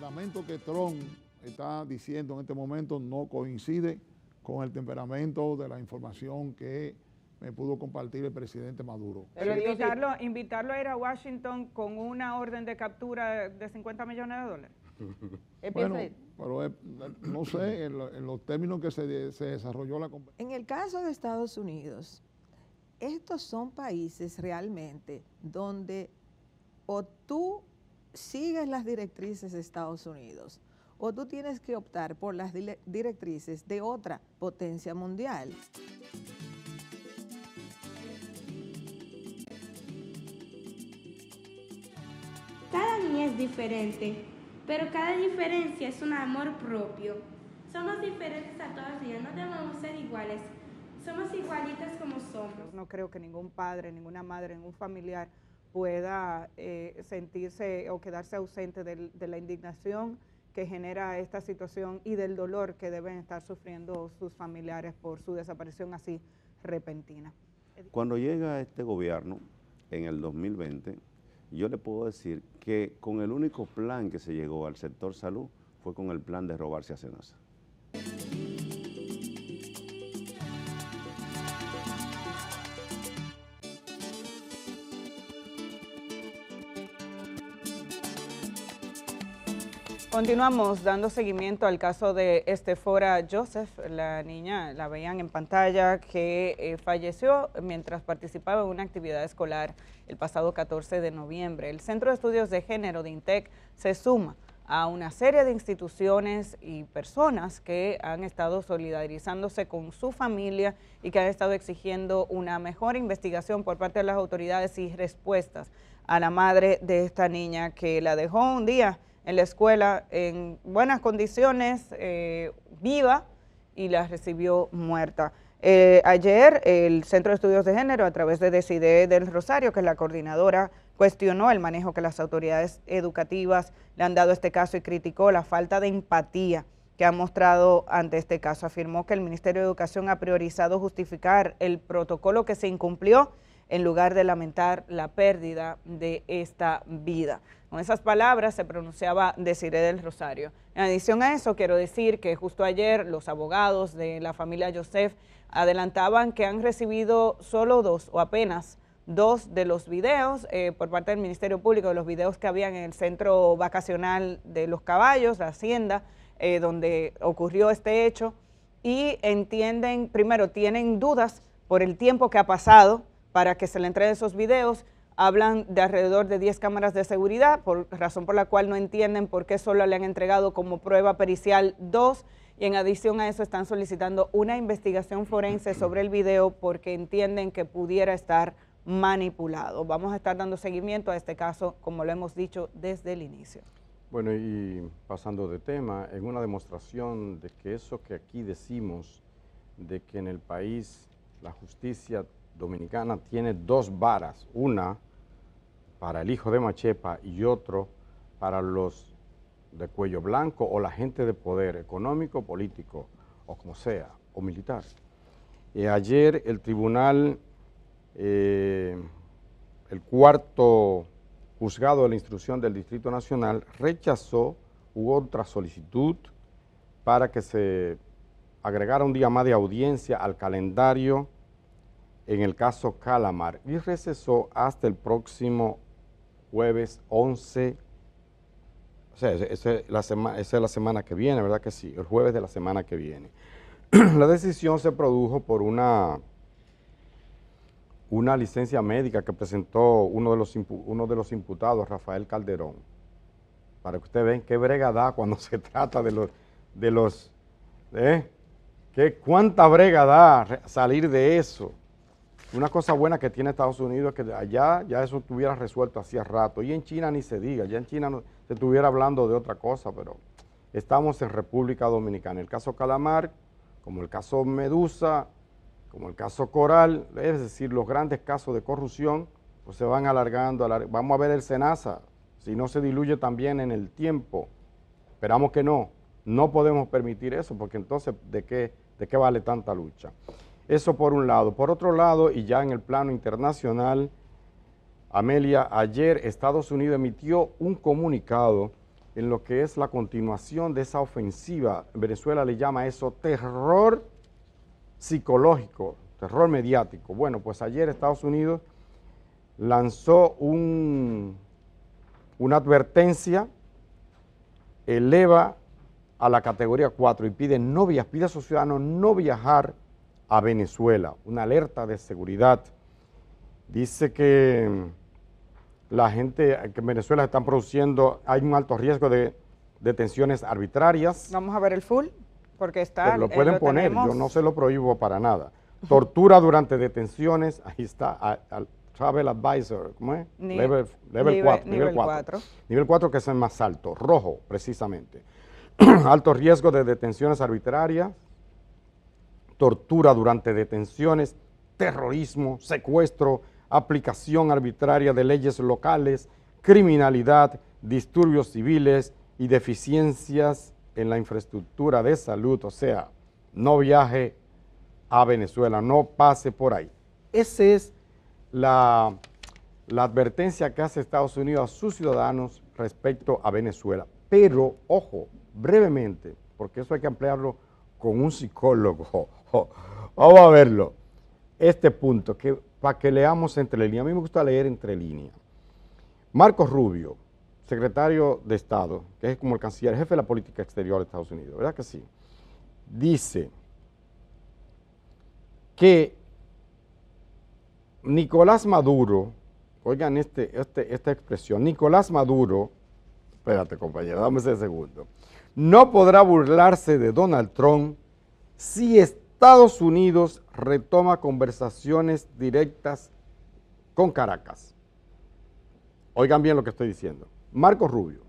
temperamento que Trump está diciendo en este momento no coincide con el temperamento de la información que me pudo compartir el presidente Maduro. Pero invitarlo a ir a Washington con una orden de captura de $50 millones. Bueno, pero no sé, en los términos que se desarrolló la conversación. En el caso de Estados Unidos, estos son países realmente donde o tú sigues las directrices de Estados Unidos o tú tienes que optar por las directrices de otra potencia mundial. Cada niña es diferente, pero cada diferencia es un amor propio. Somos diferentes a todas ellas, no debemos ser iguales. Somos igualitas como somos. No creo que ningún padre, ninguna madre, ningún familiar pueda sentirse o quedarse ausente de la indignación que genera esta situación y del dolor que deben estar sufriendo sus familiares por su desaparición así repentina. Cuando llega este gobierno en el 2020, yo le puedo decir que con el único plan que se llegó al sector salud fue con el plan de robarse a Senasa. Continuamos dando seguimiento al caso de Estefora Joseph, la niña, la veían en pantalla, que falleció mientras participaba en una actividad escolar el pasado 14 de noviembre. El Centro de Estudios de Género de INTEC se suma a una serie de instituciones y personas que han estado solidarizándose con su familia y que han estado exigiendo una mejor investigación por parte de las autoridades y respuestas a la madre de esta niña que la dejó un día en la escuela en buenas condiciones, viva, y la recibió muerta. Ayer el Centro de Estudios de Género, a través de Decide del Rosario, que es la coordinadora, cuestionó el manejo que las autoridades educativas le han dado a este caso y criticó la falta de empatía que ha mostrado ante este caso. Afirmó que el Ministerio de Educación ha priorizado justificar el protocolo que se incumplió en lugar de lamentar la pérdida de esta vida. Con esas palabras se pronunciaba Desiree del Rosario. En adición a eso, quiero decir que justo ayer los abogados de la familia Joseph adelantaban que han recibido solo dos o apenas dos de los videos por parte del Ministerio Público, de los videos que habían en el centro vacacional de Los Caballos, la hacienda, donde ocurrió este hecho, y entienden, primero, tienen dudas por el tiempo que ha pasado para que se le entreguen esos videos. Hablan de alrededor de 10 cámaras de seguridad, por razón por la cual no entienden por qué solo le han entregado como prueba pericial 2, y en adición a eso están solicitando una investigación forense sobre el video porque entienden que pudiera estar manipulado. Vamos a estar dando seguimiento a este caso, como lo hemos dicho desde el inicio. Bueno, y pasando de tema, en una demostración de que eso que aquí decimos, de que en el país la justicia dominicana tiene dos varas, una para el hijo de Machepa y otro para los de cuello blanco o la gente de poder económico, político o como sea, o militar. Ayer el tribunal, el cuarto juzgado de la instrucción del Distrito Nacional rechazó otra solicitud para que se agregara un día más de audiencia al calendario en el caso Calamar y recesó hasta el próximo jueves 11, o sea, esa es la semana que viene, ¿verdad que sí? El jueves de la semana que viene. La decisión se produjo por una licencia médica que presentó uno de los imputados, Rafael Calderón, para que ustedes vean qué brega da cuando se trata cuánta brega da salir de eso. Una cosa buena que tiene Estados Unidos es que allá ya eso estuviera resuelto hacía rato, y en China ni se diga, ya en China no, se estuviera hablando de otra cosa, pero estamos en República Dominicana. El caso Calamar, como el caso Medusa, como el caso Coral, es decir, los grandes casos de corrupción, pues se van alargando, vamos a ver el Senasa, si no se diluye también en el tiempo, esperamos que no podemos permitir eso, porque entonces, ¿de qué vale tanta lucha? Eso por un lado. Por otro lado, y ya en el plano internacional, Amelia, ayer Estados Unidos emitió un comunicado en lo que es la continuación de esa ofensiva. Venezuela le llama eso terror psicológico, terror mediático. Bueno, pues ayer Estados Unidos lanzó una advertencia, eleva a la categoría 4 y pide a sus ciudadanos no viajar a Venezuela, una alerta de seguridad. Dice que la gente que en Venezuela están produciendo, hay un alto riesgo de detenciones arbitrarias. Vamos a ver el full, porque está... Pero lo pueden poner, tenemos. yo no se lo prohíbo para nada. Tortura durante detenciones, ahí está, Travel Advisor, ¿cómo es? Level 4. Nivel 4. Nivel 4, que es el más alto, rojo, precisamente. Alto riesgo de detenciones arbitrarias, tortura durante detenciones, terrorismo, secuestro, aplicación arbitraria de leyes locales, criminalidad, disturbios civiles y deficiencias en la infraestructura de salud. O sea, no viaje a Venezuela, no pase por ahí. Esa es la advertencia que hace Estados Unidos a sus ciudadanos respecto a Venezuela. Pero, ojo, brevemente, porque eso hay que ampliarlo con un psicólogo. Vamos a verlo. Este punto, para que leamos entre líneas. A mí me gusta leer entre líneas. Marco Rubio, secretario de Estado, que es como el canciller, jefe de la política exterior de Estados Unidos, ¿verdad que sí? Dice que Nicolás Maduro, oigan esta expresión, Nicolás Maduro, espérate compañero, dame ese segundo, no podrá burlarse de Donald Trump si Estados Unidos retoma conversaciones directas con Caracas. Oigan bien lo que estoy diciendo. Marco Rubio,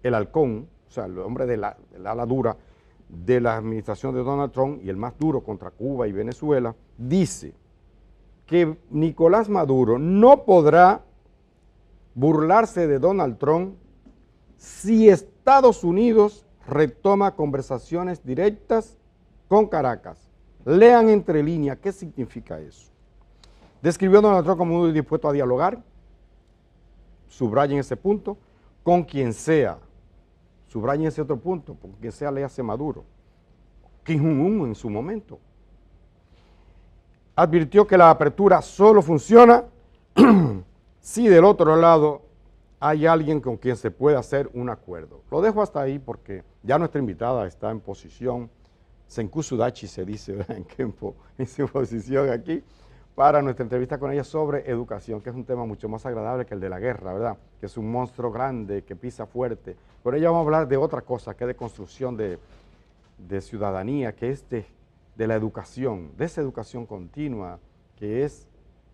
el halcón, o sea, el hombre del ala dura de la administración de Donald Trump y el más duro contra Cuba y Venezuela, dice que Nicolás Maduro no podrá burlarse de Donald Trump si Estados Unidos retoma conversaciones directas con Caracas. Lean entre líneas qué significa eso. Describió a Donald Trump como muy dispuesto a dialogar, subrayen ese punto, con quien sea, subrayen ese otro punto, con quien sea le hace Maduro, Kim Jong-un en su momento. Advirtió que la apertura solo funciona si del otro lado hay alguien con quien se puede hacer un acuerdo. Lo dejo hasta ahí porque ya nuestra invitada está en posición, Senku Sudachi se dice, ¿verdad? En su posición aquí, para nuestra entrevista con ella sobre educación, que es un tema mucho más agradable que el de la guerra, ¿verdad? Que es un monstruo grande, que pisa fuerte. Pero ella vamos a hablar de otra cosa, que es de construcción de ciudadanía, que es de la educación, de esa educación continua, que es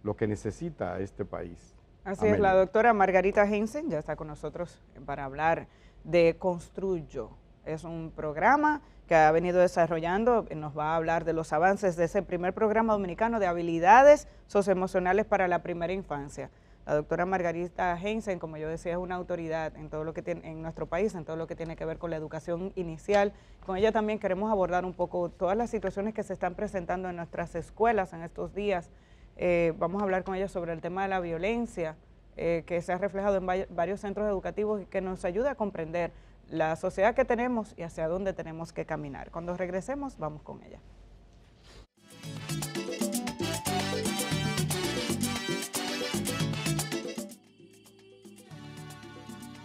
lo que necesita este país. Así es, la doctora Margarita Heinzen ya está con nosotros para hablar de Construyo. Es un programa que ha venido desarrollando, nos va a hablar de los avances de ese primer programa dominicano de habilidades socioemocionales para la primera infancia. La doctora Margarita Heinzen, como yo decía, es una autoridad en todo lo que tiene en nuestro país, en todo lo que tiene que ver con la educación inicial. Con ella también queremos abordar un poco todas las situaciones que se están presentando en nuestras escuelas en estos días. Vamos a hablar con ella sobre el tema de la violencia que se ha reflejado en varios centros educativos y que nos ayuda a comprender la sociedad que tenemos y hacia dónde tenemos que caminar. Cuando regresemos, vamos con ella.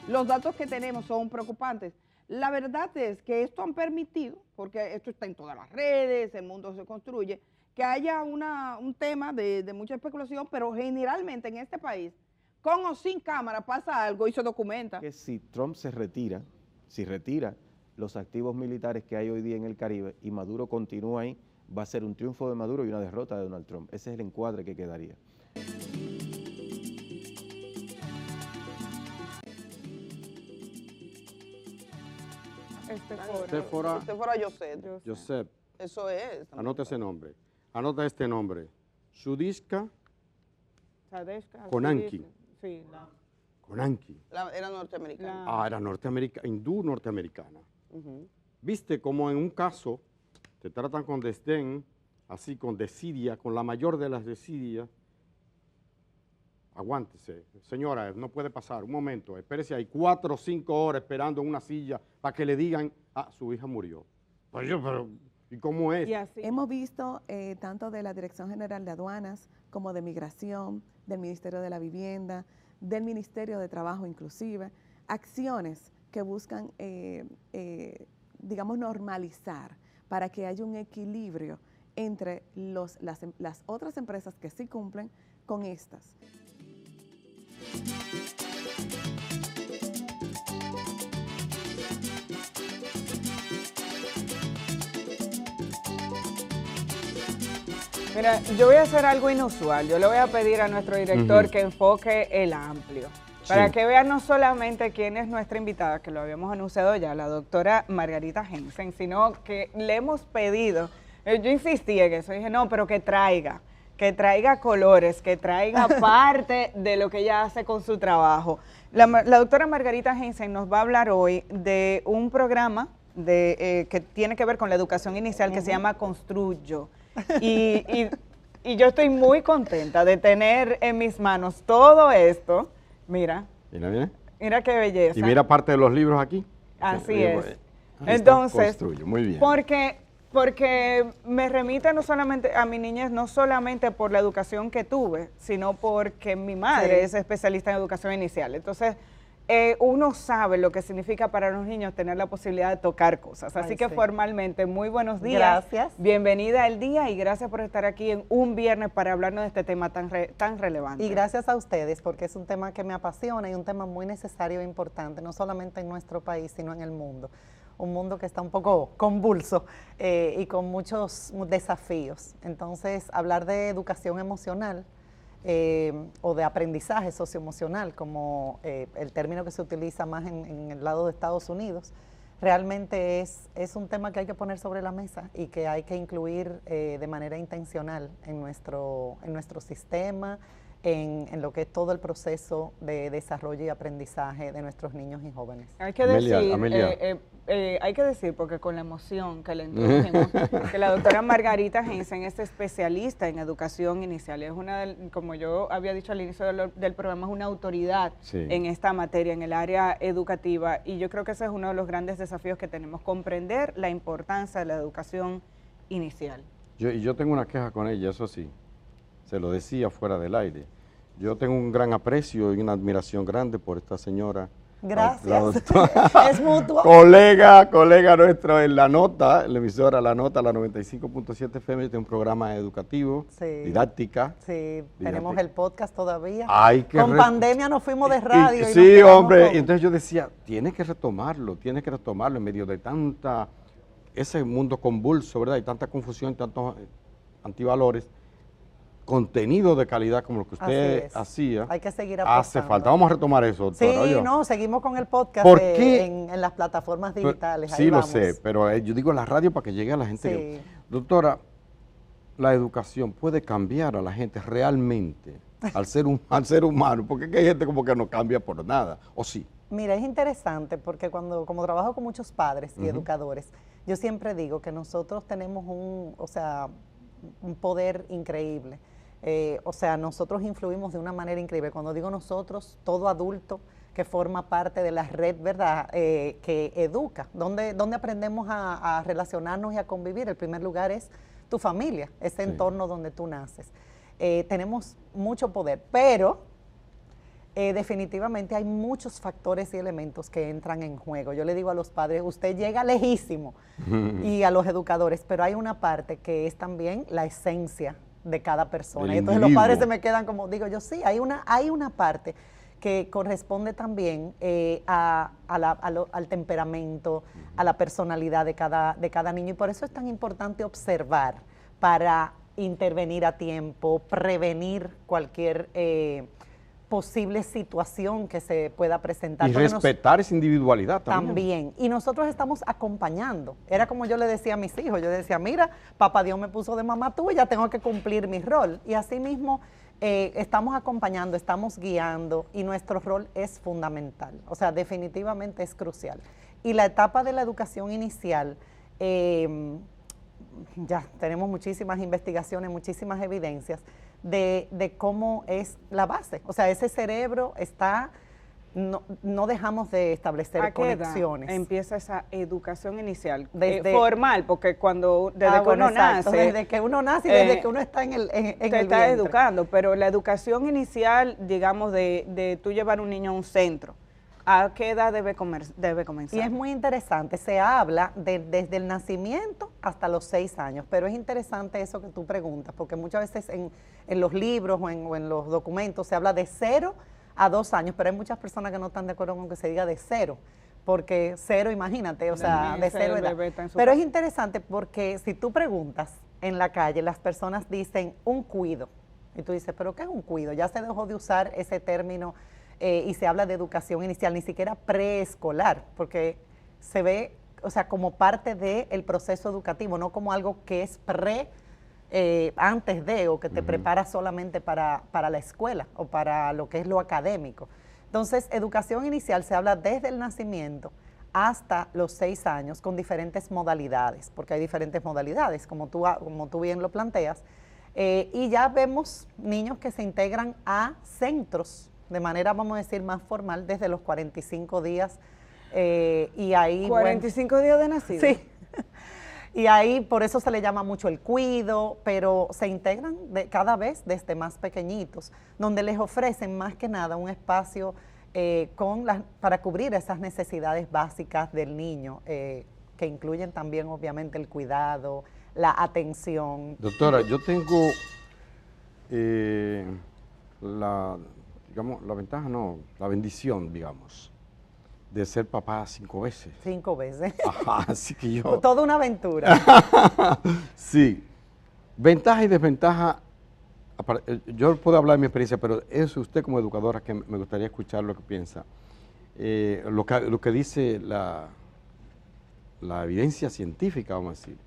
Los datos que tenemos son preocupantes. La verdad es que esto han permitido, porque esto está en todas las redes, el mundo se construye, que haya un tema de mucha especulación, pero generalmente en este país, con o sin cámara, pasa algo y se documenta. Que si Trump se retira, si retira los activos militares que hay hoy día en el Caribe y Maduro continúa ahí, va a ser un triunfo de Maduro y una derrota de Donald Trump. Ese es el encuadre que quedaría. Estefora Josep. Eso es. Anota ese nombre. Anota este nombre. Sudishka Konanki. Sí, Konanki. Era norteamericana. Era norteamericana, hindú norteamericana. Viste como en un caso te tratan con desdén, así con desidia, con la mayor de las desidias, aguántese, señora, no puede pasar, un momento, espérese ahí 4 o 5 horas esperando en una silla para que le digan, su hija murió. Pero, ¿y cómo es? Y así. Hemos visto tanto de la Dirección General de Aduanas como de Migración, del Ministerio de la Vivienda, del Ministerio de Trabajo inclusive, acciones que buscan, digamos, normalizar para que haya un equilibrio entre las otras empresas que sí cumplen con estas. Mira, yo voy a hacer algo inusual. Yo le voy a pedir a nuestro director que enfoque el amplio. Para que vean no solamente quién es nuestra invitada, que lo habíamos anunciado ya, la doctora Margarita Jensen, sino que le hemos pedido, yo insistí en eso, dije, no, pero que traiga colores, que traiga parte de lo que ella hace con su trabajo. La doctora Margarita Jensen nos va a hablar hoy de un programa que tiene que ver con la educación inicial que se llama Construyo. Y yo estoy muy contenta de tener en mis manos todo esto. Mira qué belleza. Y mira parte de los libros aquí. Así es. Entonces, muy bien. Porque me remite no solamente a mi niñez, no solamente por la educación que tuve, sino porque mi madre es especialista en educación inicial. Entonces, uno sabe lo que significa para los niños tener la posibilidad de tocar cosas. Así que formalmente, muy buenos días. Gracias. Bienvenida al día y gracias por estar aquí en un viernes para hablarnos de este tema tan relevante. Y gracias a ustedes porque es un tema que me apasiona y un tema muy necesario e importante, no solamente en nuestro país, sino en el mundo. Un mundo que está un poco convulso y con muchos desafíos. Entonces, hablar de educación emocional o de aprendizaje socioemocional, como el término que se utiliza más en el lado de Estados Unidos, realmente es un tema que hay que poner sobre la mesa y que hay que incluir de manera intencional en nuestro sistema, en lo que es todo el proceso de desarrollo y aprendizaje de nuestros niños y jóvenes. Hay que hay que decir, porque con la emoción que le introdujimos, que la doctora Margarita Jensen es especialista en educación inicial. Es como yo había dicho al inicio del programa, es una autoridad en esta materia, en el área educativa. Y yo creo que ese es uno de los grandes desafíos que tenemos, comprender la importancia de la educación inicial. Yo tengo una queja con ella, eso sí, se lo decía fuera del aire. Yo tengo un gran aprecio y una admiración grande por esta señora. Gracias, es mutuo. Colega nuestro en La Nota, en la emisora La Nota, la 95.7 FM, tiene un programa educativo, didáctica. Sí, tenemos el podcast todavía. Con pandemia nos fuimos de radio. Sí, hombre, y entonces yo decía, tiene que retomarlo en medio de ese mundo convulso, ¿verdad? Y tanta confusión, tantos antivalores. Contenido de calidad como lo que usted hacía. Hay que seguir apostando. Hace falta. Vamos a retomar eso, doctora. Sí, seguimos con el podcast en las plataformas digitales. Sí, lo sé, pero yo digo la radio para que llegue a la gente. Doctora, la educación puede cambiar a la gente realmente, al ser humano, porque hay gente como que no cambia por nada, ¿o sí? Mira, es interesante porque como trabajo con muchos padres y educadores, yo siempre digo que nosotros tenemos un poder increíble. Nosotros influimos de una manera increíble. Cuando digo nosotros, todo adulto que forma parte de la red, ¿verdad?, que educa, donde aprendemos a relacionarnos y a convivir. El primer lugar es tu familia, ese entorno donde tú naces. Tenemos mucho poder, pero definitivamente hay muchos factores y elementos que entran en juego. Yo le digo a los padres, usted llega lejísimo, y a los educadores, pero hay una parte que es también la esencia de cada persona. Y entonces los padres se me quedan como, digo yo, sí, hay una parte que corresponde también al temperamento, a la personalidad de cada niño, y por eso es tan importante observar para intervenir a tiempo, prevenir cualquier posible situación que se pueda presentar. Y respetar esa individualidad también. Y nosotros estamos acompañando. Era como yo le decía a mis hijos, yo decía, mira, papá Dios me puso de mamá tuya, tengo que cumplir mi rol. Y así mismo estamos acompañando, estamos guiando, y nuestro rol es fundamental. O sea, definitivamente es crucial. Y la etapa de la educación inicial, ya tenemos muchísimas investigaciones, muchísimas evidencias de cómo es la base. O sea, ese cerebro está, no dejamos de establecer ¿A qué edad conexiones. empieza esa educación inicial? Desde, formal, porque desde que uno exacto, nace. desde que uno nace y desde que uno está en el te está vientre. educando, pero la educación inicial, digamos, de tú llevar un niño a un centro, ¿a qué edad debe comenzar? Y es muy interesante, se habla desde el nacimiento hasta los 6 años, pero es interesante eso que tú preguntas, porque muchas veces en los libros o en los documentos se habla de 0 a 2 años, pero hay muchas personas que no están de acuerdo con que se diga de 0, porque 0, imagínate, o sea, de 0 edad. Pero es interesante porque si tú preguntas en la calle, las personas dicen un cuido, y tú dices, ¿pero qué es un cuido? Ya se dejó de usar ese término y se habla de educación inicial, ni siquiera preescolar, porque se ve, o sea, como parte del proceso educativo, no como algo que es antes de, o que te prepara solamente para la escuela o para lo que es lo académico. Entonces, educación inicial se habla desde el nacimiento hasta los 6 años con diferentes modalidades, porque hay diferentes modalidades, como tú bien lo planteas, y ya vemos niños que se integran a centros de manera, vamos a decir, más formal desde los 45 días, y ahí... 45 días de nacido. Sí. Y ahí por eso se le llama mucho el cuido, pero se integran cada vez desde más pequeñitos, donde les ofrecen más que nada un espacio para cubrir esas necesidades básicas del niño, que incluyen también obviamente el cuidado, la atención. Doctora, yo tengo la ventaja, no, la bendición, digamos, de ser papá 5 veces. 5 veces. Ajá, así que yo... Toda una aventura. Sí. Ventaja y desventaja, yo puedo hablar de mi experiencia, pero es usted como educadora que me gustaría escuchar lo que piensa. Lo que dice la evidencia científica, vamos a decir.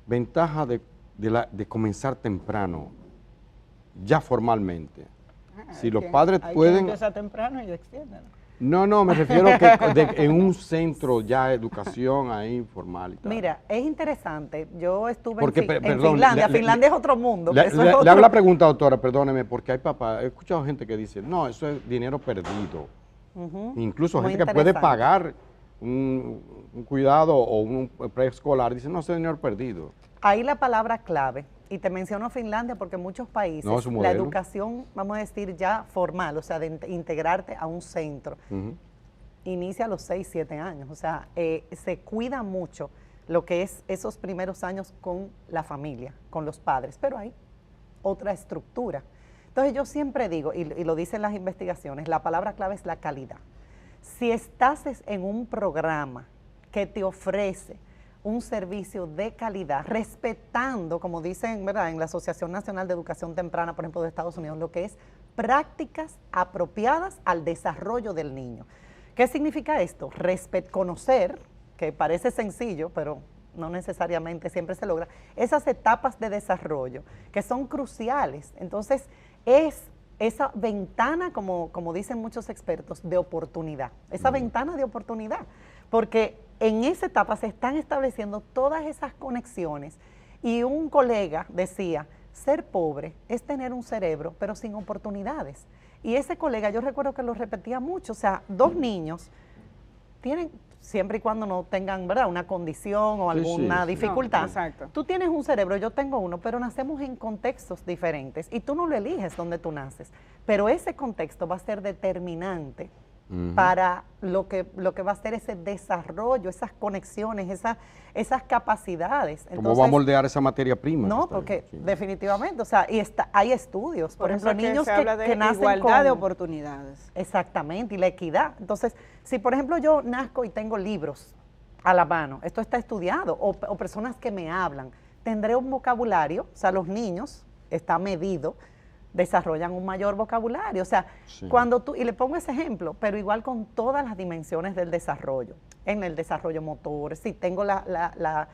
Ventaja de comenzar temprano, ya formalmente. Si los padres pueden... Empieza temprano y extiende. No, me refiero que en un centro ya educación ahí formal y tal. Mira, es interesante. Yo estuve en Finlandia. Finlandia es otro mundo. Le hago la pregunta, doctora, perdóneme, porque hay papás, he escuchado gente que dice, no, eso es dinero perdido. Incluso gente que puede pagar un cuidado o un preescolar, dice, no, eso es dinero perdido. Ahí la palabra clave, y te menciono Finlandia porque en muchos países la educación, vamos a decir ya formal, o sea, de integrarte a un centro, inicia a los 6, 7 años, o sea, se cuida mucho lo que es esos primeros años con la familia, con los padres, pero hay otra estructura. Entonces yo siempre digo, y lo dicen las investigaciones, la palabra clave es la calidad. Si estás en un programa que te ofrece un servicio de calidad, respetando, como dicen, ¿verdad?, en la Asociación Nacional de Educación Temprana, por ejemplo, de Estados Unidos, lo que es prácticas apropiadas al desarrollo del niño. ¿Qué significa esto? Conocer, que parece sencillo, pero no necesariamente siempre se logra, esas etapas de desarrollo que son cruciales. Entonces, es esa ventana, como dicen muchos expertos, de oportunidad, esa ventana de oportunidad, porque en esa etapa se están estableciendo todas esas conexiones y un colega decía, ser pobre es tener un cerebro pero sin oportunidades. Y ese colega, yo recuerdo que lo repetía mucho, o sea, 2 niños tienen, siempre y cuando no tengan, ¿verdad?, una condición o alguna dificultad. No, exacto. Tú tienes un cerebro, yo tengo uno, pero nacemos en contextos diferentes y tú no lo eliges donde tú naces, pero ese contexto va a ser determinante para lo que va a ser ese desarrollo, esas conexiones, esas capacidades. Entonces, ¿cómo va a moldear esa materia prima? No, porque definitivamente, o sea, hay estudios, por ejemplo, niños se habla de que nacen igualdad de oportunidades. Exactamente, y la equidad. Entonces, si por ejemplo yo nazco y tengo libros a la mano, esto está estudiado, o personas que me hablan, tendré un vocabulario, o sea, los niños, está medido, desarrollan un mayor vocabulario, o sea, cuando y le pongo ese ejemplo, pero igual con todas las dimensiones del desarrollo, en el desarrollo motor, si tengo la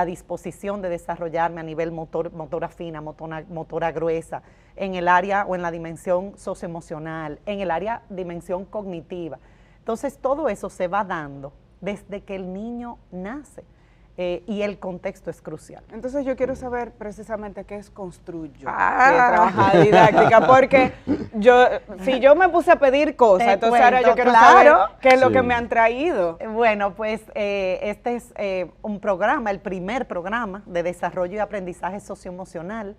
disposición de desarrollarme a nivel motora fina, motora gruesa, en el área o en la dimensión socioemocional, en el área dimensión cognitiva. Entonces todo eso se va dando desde que el niño nace. y el contexto es crucial. Entonces yo quiero saber precisamente qué es Construyo, qué Ah. trabajar didáctica, porque si yo me puse a pedir cosas, Te entonces ahora yo cuento, quiero claro. saber qué es lo Sí. que me han traído. Bueno, pues este es un programa, el primer programa de desarrollo y aprendizaje socioemocional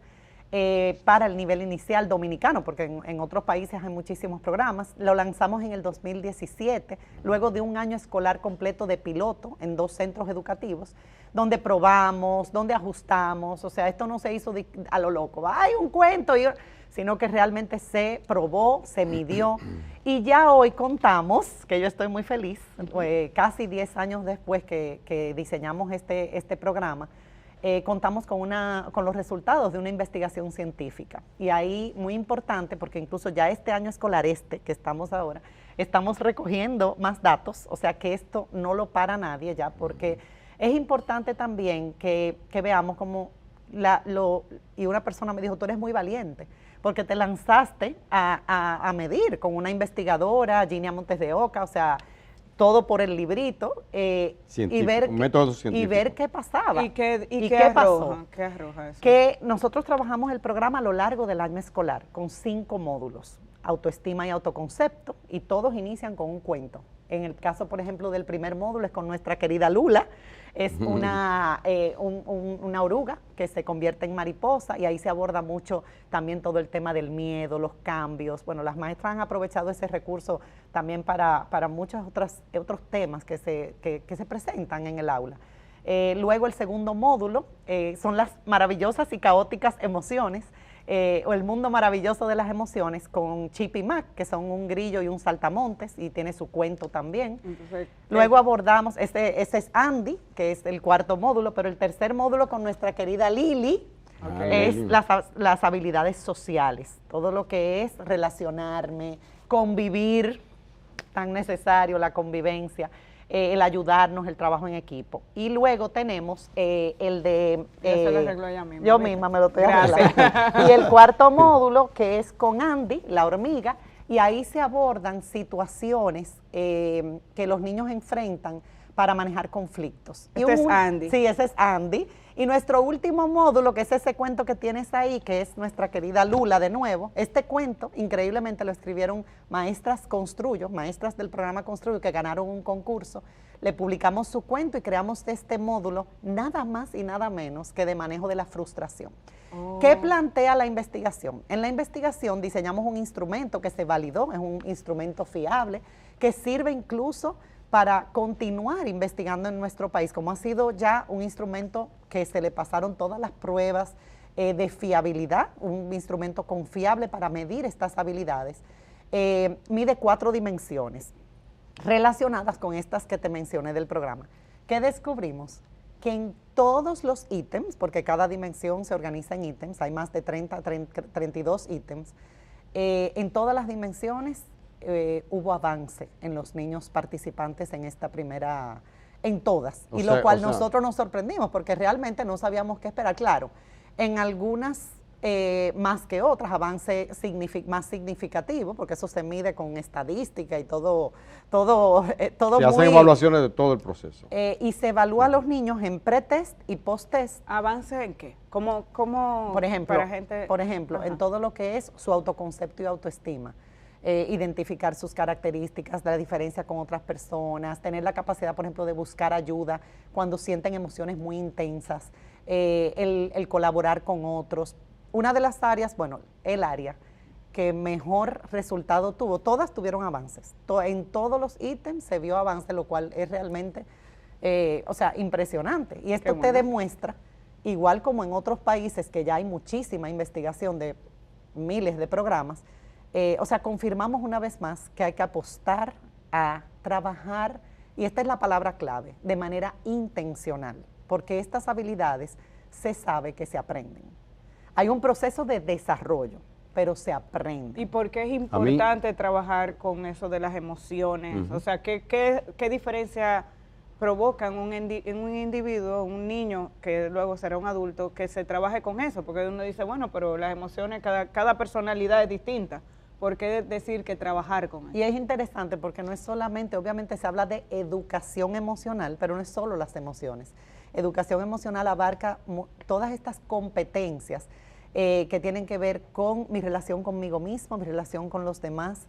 para el nivel inicial dominicano, porque en otros países hay muchísimos programas. Lo lanzamos en el 2017, luego de un año escolar completo de piloto en 2 centros educativos, donde probamos, donde ajustamos. O sea, esto no se hizo a lo loco, hay un cuento, sino que realmente se probó, se midió. Y ya hoy contamos, que yo estoy muy feliz, casi 10 años después que diseñamos este programa, contamos con los resultados de una investigación científica. Y ahí, muy importante, porque incluso ya este año escolar, que estamos ahora, estamos recogiendo más datos, o sea que esto no lo para nadie ya, porque es importante también que veamos como y una persona me dijo, tú eres muy valiente, porque te lanzaste a medir con una investigadora, Ginia Montes de Oca, o sea, todo por el librito, y ver qué pasaba. ¿Y qué pasó. arroja? ¿Qué arroja eso? Que nosotros trabajamos el programa a lo largo del año escolar con 5 módulos, autoestima y autoconcepto, y todos inician con un cuento. En el caso, por ejemplo, del primer módulo es con nuestra querida Lula, es una oruga que se convierte en mariposa, y ahí se aborda mucho también todo el tema del miedo, los cambios. Bueno, las maestras han aprovechado ese recurso también para muchos otros temas que se presentan en el aula. Luego el segundo módulo son las maravillosas y caóticas emociones, o el mundo maravilloso de las emociones, con Chip y Mac, que son un grillo y un saltamontes, y tiene su cuento también. Entonces, luego abordamos, ese es Andy, que es el cuarto módulo, pero el tercer módulo con nuestra querida Lili, es las habilidades sociales, todo lo que es relacionarme, convivir, tan necesario la convivencia, el ayudarnos, el trabajo en equipo. Y luego tenemos el de... ya se lo arregló ella misma. Yo misma me lo estoy arreglando. Y el cuarto módulo, que es con Andy, la hormiga, y ahí se abordan situaciones que los niños enfrentan para manejar conflictos. Es Andy. Sí, ese es Andy. Y nuestro último módulo, que es ese cuento que tienes ahí, que es nuestra querida Lula de nuevo. Este cuento, increíblemente, lo escribieron maestras Construyo, maestras del programa Construyo, que ganaron un concurso. Le publicamos su cuento y creamos este módulo nada más y nada menos que de manejo de la frustración. ¿Qué plantea la investigación? En la investigación diseñamos un instrumento que se validó, es un instrumento fiable, que sirve incluso para continuar investigando en nuestro país, como ha sido ya un instrumento que se le pasaron todas las pruebas de fiabilidad, un instrumento confiable para medir estas habilidades. Mide 4 dimensiones relacionadas con estas que te mencioné del programa. ¿Qué descubrimos? Que en todos los ítems, porque cada dimensión se organiza en ítems, hay más de 32 ítems, en todas las dimensiones hubo avance en los niños participantes en esta primera, en todas, y lo cual nosotros nos sorprendimos porque realmente no sabíamos qué esperar. Claro, en algunas más que otras, avance más significativo, porque eso se mide con estadística y todo se hacen evaluaciones de todo el proceso. Y se evalúa a los niños en pretest y posttest. ¿Avance en qué? ¿Cómo por ejemplo, para gente? Por ejemplo, en todo lo que es su autoconcepto y autoestima. Identificar sus características, la diferencia con otras personas, tener la capacidad, por ejemplo, de buscar ayuda cuando sienten emociones muy intensas, el colaborar con otros. Una de las áreas, bueno, el área que mejor resultado tuvo, todas tuvieron avances. En todos los ítems se vio avance, lo cual es realmente, impresionante. Y esto te demuestra, igual como en otros países que ya hay muchísima investigación de miles de programas, confirmamos una vez más que hay que apostar a trabajar, y esta es la palabra clave, de manera intencional, porque estas habilidades se sabe que se aprenden. Hay un proceso de desarrollo, pero se aprende. ¿Y por qué es importante trabajar con eso de las emociones? O sea, ¿qué diferencia provoca en un individuo, un niño, que luego será un adulto, que se trabaje con eso? Porque uno dice, bueno, pero las emociones, cada personalidad es distinta. ¿Por qué decir que trabajar con eso? Y es interesante porque no es solamente, obviamente se habla de educación emocional, pero no es solo las emociones. Educación emocional abarca todas estas competencias que tienen que ver con mi relación conmigo mismo, mi relación con los demás,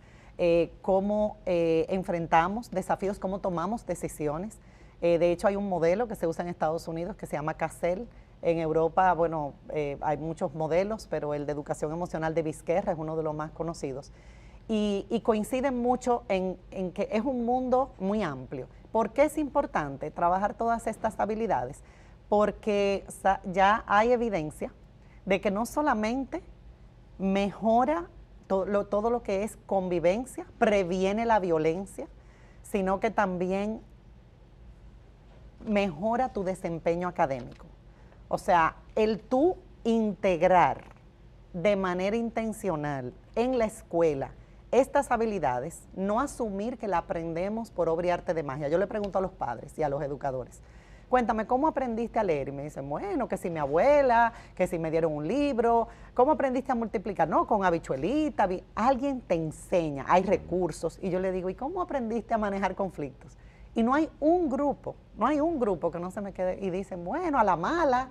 cómo enfrentamos desafíos, cómo tomamos decisiones. De hecho, hay un modelo que se usa en Estados Unidos que se llama CASEL. En Europa, bueno, hay muchos modelos, pero el de educación emocional de Vizquerra es uno de los más conocidos. Y coinciden mucho en que es un mundo muy amplio. ¿Por qué es importante trabajar todas estas habilidades? Porque ya hay evidencia de que no solamente mejora todo lo que es convivencia, previene la violencia, sino que también mejora tu desempeño académico. O sea, el tú integrar de manera intencional en la escuela estas habilidades, no asumir que la aprendemos por obra y arte de magia. Yo le pregunto a los padres y a los educadores, cuéntame, ¿cómo aprendiste a leer? Y me dicen, bueno, que si mi abuela, que si me dieron un libro. ¿Cómo aprendiste a multiplicar? No, con habichuelita. Alguien te enseña, hay recursos. Y yo le digo, ¿y cómo aprendiste a manejar conflictos? Y no hay un grupo que no se me quede y dicen, bueno, a la mala,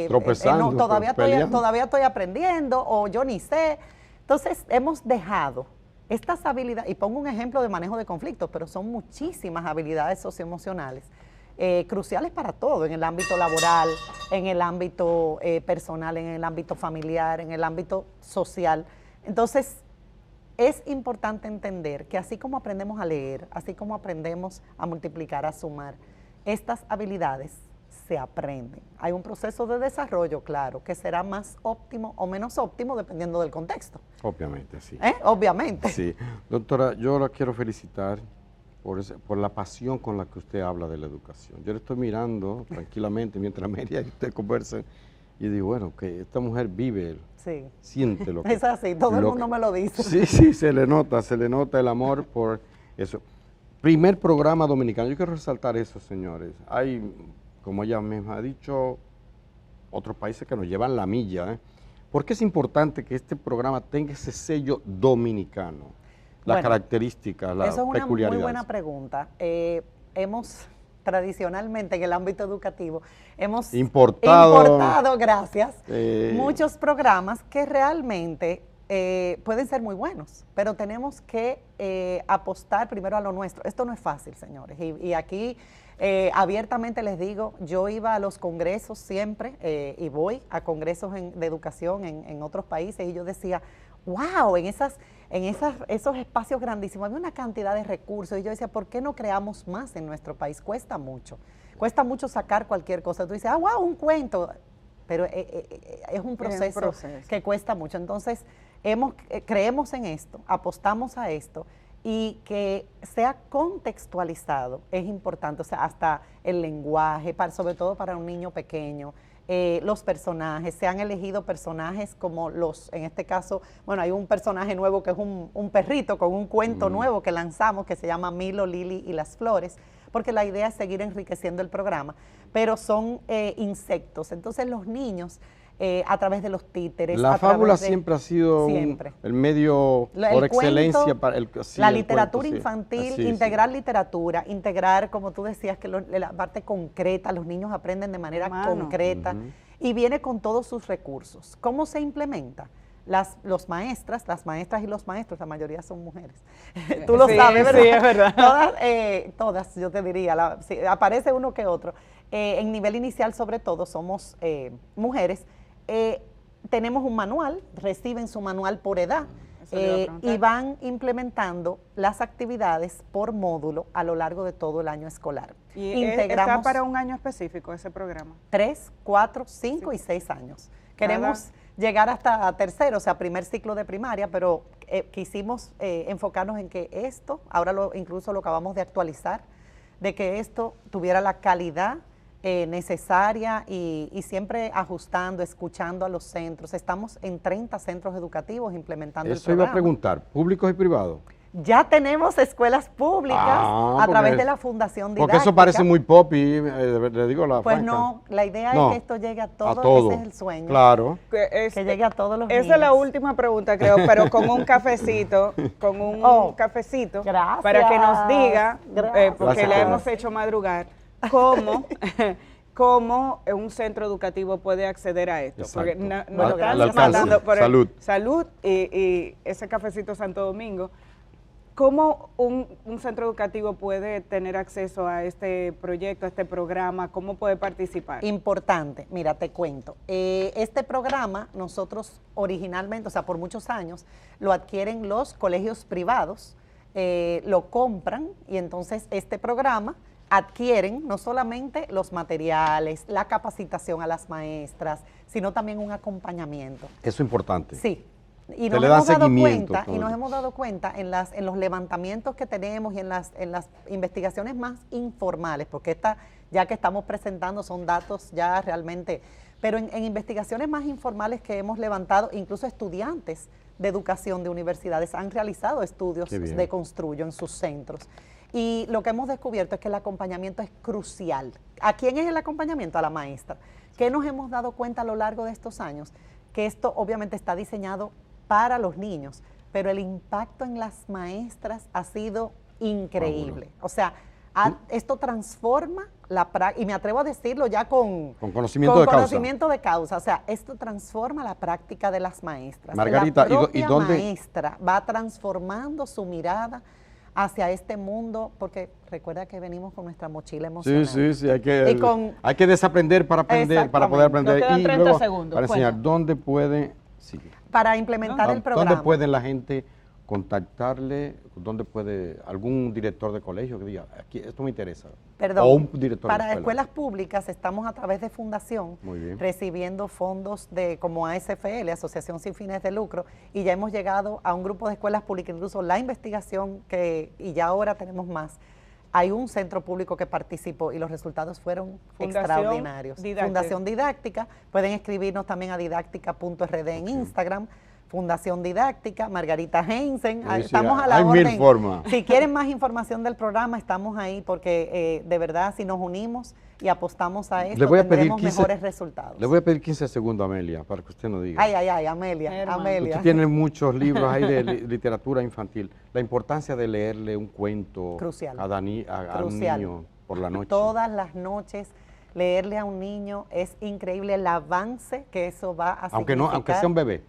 tropezando, no, todavía estoy aprendiendo, o yo ni sé. Entonces, hemos dejado estas habilidades, y pongo un ejemplo de manejo de conflictos, pero son muchísimas habilidades socioemocionales, cruciales para todo, en el ámbito laboral, en el ámbito personal, en el ámbito familiar, en el ámbito social. Entonces, es importante entender que así como aprendemos a leer, así como aprendemos a multiplicar, a sumar, estas habilidades se aprenden. Hay un proceso de desarrollo, claro, que será más óptimo o menos óptimo dependiendo del contexto. Obviamente, sí. Obviamente. Sí. Doctora, yo la quiero felicitar por la pasión con la que usted habla de la educación. Yo le estoy mirando tranquilamente mientras María y usted conversan y digo, bueno, que esta mujer vive, sí, siente lo que... Es así, todo el mundo me lo dice. Sí, sí, se le nota el amor por eso. Primer programa dominicano, yo quiero resaltar eso, señores. Hay, como ella misma ha dicho, otros países que nos llevan la milla. ¿Por qué es importante que este programa tenga ese sello dominicano? Las características, las peculiaridades. Eso es una muy buena pregunta. Hemos tradicionalmente en el ámbito educativo hemos importado, gracias, muchos programas que realmente pueden ser muy buenos, pero tenemos que apostar primero a lo nuestro. Esto no es fácil, señores, y aquí abiertamente les digo, yo iba a los congresos siempre y voy a congresos de educación en otros países y yo decía, wow, en esos espacios grandísimos había una cantidad de recursos y yo decía, ¿por qué no creamos más en nuestro país? Cuesta mucho sacar cualquier cosa. Tú dices, wow, un cuento, pero es un proceso que cuesta mucho. Entonces, creemos en esto, apostamos a esto y que sea contextualizado es importante, o sea, hasta el lenguaje, sobre todo para un niño pequeño. Los personajes, se han elegido personajes como en este caso, bueno, hay un personaje nuevo que es un perrito con un cuento nuevo que lanzamos que se llama Milo, Lili y las flores, porque la idea es seguir enriqueciendo el programa, pero son insectos, entonces los niños a través de los títeres. La fábula siempre ha sido el medio por excelencia para la literatura infantil, integrar literatura, integrar, como tú decías, que la parte concreta, los niños aprenden de manera concreta y viene con todos sus recursos. ¿Cómo se implementa? Las maestras y los maestros, la mayoría son mujeres. Tú lo sabes, ¿verdad? Sí, es verdad. Todas, yo te diría, aparece uno que otro. En nivel inicial, sobre todo, somos mujeres. Tenemos un manual, reciben su manual por edad y van implementando las actividades por módulo a lo largo de todo el año escolar. ¿Y está para un año específico ese programa? 3, 4, 5 y 6 años. Queremos llegar hasta tercero, o sea, primer ciclo de primaria, pero quisimos enfocarnos en que esto, ahora incluso lo acabamos de actualizar, de que esto tuviera la calidad necesaria y siempre ajustando, escuchando a los centros. Estamos en 30 centros educativos implementando el programa. Eso iba a preguntar, ¿públicos y privados? Ya tenemos escuelas públicas a través de la Fundación Didáctica. Porque eso parece muy pop y le digo la Pues franca. No, la idea es que esto llegue a todos, ese es el sueño. Claro. Que llegue a todos los niños. Esa es la última pregunta, creo, pero con un cafecito, cafecito, gracias, para que nos diga, porque le hemos hecho madrugar, cómo un centro educativo puede acceder a esto. Exacto. Porque nos Al están alcance. mandando por Salud. Salud y ese cafecito Santo Domingo. ¿Cómo un centro educativo puede tener acceso a este proyecto, a este programa? ¿Cómo puede participar? Importante, mira, te cuento. Este programa nosotros originalmente, o sea, por muchos años, lo adquieren los colegios privados, lo compran y entonces este programa adquieren no solamente los materiales, la capacitación a las maestras, sino también un acompañamiento. Eso es importante. Sí. Y Te nos le dan hemos dado seguimiento, cuenta, todo. y nos hemos dado cuenta en los levantamientos que tenemos y en las investigaciones más informales, porque ya que estamos presentando son datos ya realmente, pero en investigaciones más informales que hemos levantado, incluso estudiantes de educación de universidades han realizado estudios de Construyo en sus centros. Y lo que hemos descubierto es que el acompañamiento es crucial. ¿A quién es el acompañamiento? A la maestra. ¿Qué nos hemos dado cuenta a lo largo de estos años? Que esto obviamente está diseñado para los niños, pero el impacto en las maestras ha sido increíble. O sea, esto transforma la práctica, y me atrevo a decirlo ya con conocimiento de causa. O sea, esto transforma la práctica de las maestras. Margarita, la propia ¿y dónde? maestra va transformando su mirada hacia este mundo, porque recuerda que venimos con nuestra mochila emocional. Sí, hay que desaprender para aprender, para poder aprender. Nos quedan y 30 luego, segundos. para enseñar, ¿dónde puede, para implementar el programa? ¿Dónde puede la gente contactarle? ¿Dónde puede algún director de colegio que diga, aquí, esto me interesa? Perdón, o un director para de escuela. escuelas públicas estamos a través de fundación Muy bien. recibiendo fondos como ASFL, Asociación Sin Fines de Lucro, y ya hemos llegado a un grupo de escuelas públicas, incluso la investigación y ya ahora tenemos más. Hay un centro público que participó y los resultados fueron extraordinarios. Fundación Didáctica, pueden escribirnos también a didáctica.rd en Instagram. Fundación Didáctica, Margarita Heinsen, estamos a la orden. Hay 1000 formas. Si quieren más información del programa, estamos ahí porque de verdad si nos unimos y apostamos a esto, tendremos mejores resultados. Le voy a pedir 15 segundos a Amelia para que usted nos diga. Ay, Amelia. Usted tiene muchos libros ahí de literatura infantil. La importancia de leerle un cuento a un niño por la noche. Todas las noches. Leerle a un niño es increíble el avance que eso va a significar. Aunque sea un bebé.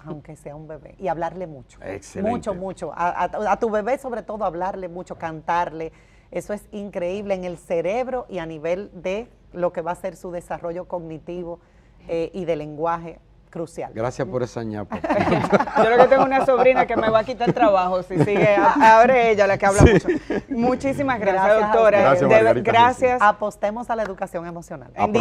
Aunque sea un bebé. Y hablarle mucho. Excelente. Mucho. A tu bebé sobre todo hablarle mucho, cantarle. Eso es increíble en el cerebro y a nivel de lo que va a ser su desarrollo cognitivo y de lenguaje crucial. Gracias por esa ñapa. Yo creo que tengo una sobrina que me va a quitar trabajo si sigue. Ahora ella la que habla mucho. Muchísimas gracias, doctora. Gracias. Apostemos a la educación emocional. En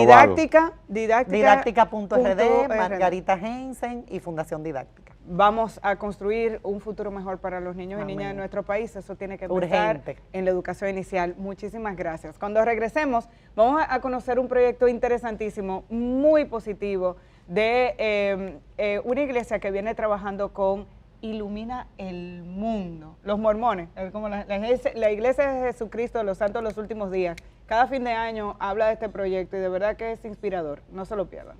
didáctica.rd, Margarita Heinsen y Fundación Didáctica. Vamos a construir un futuro mejor para los niños y niñas de nuestro país. Eso tiene que empezar en la educación inicial. Muchísimas gracias. Cuando regresemos, vamos a conocer un proyecto interesantísimo, muy positivo, de una iglesia que viene trabajando con Ilumina el Mundo. Los mormones, como la iglesia de Jesucristo de los Santos de los Últimos Días. Cada fin de año habla de este proyecto y de verdad que es inspirador. No se lo pierdan.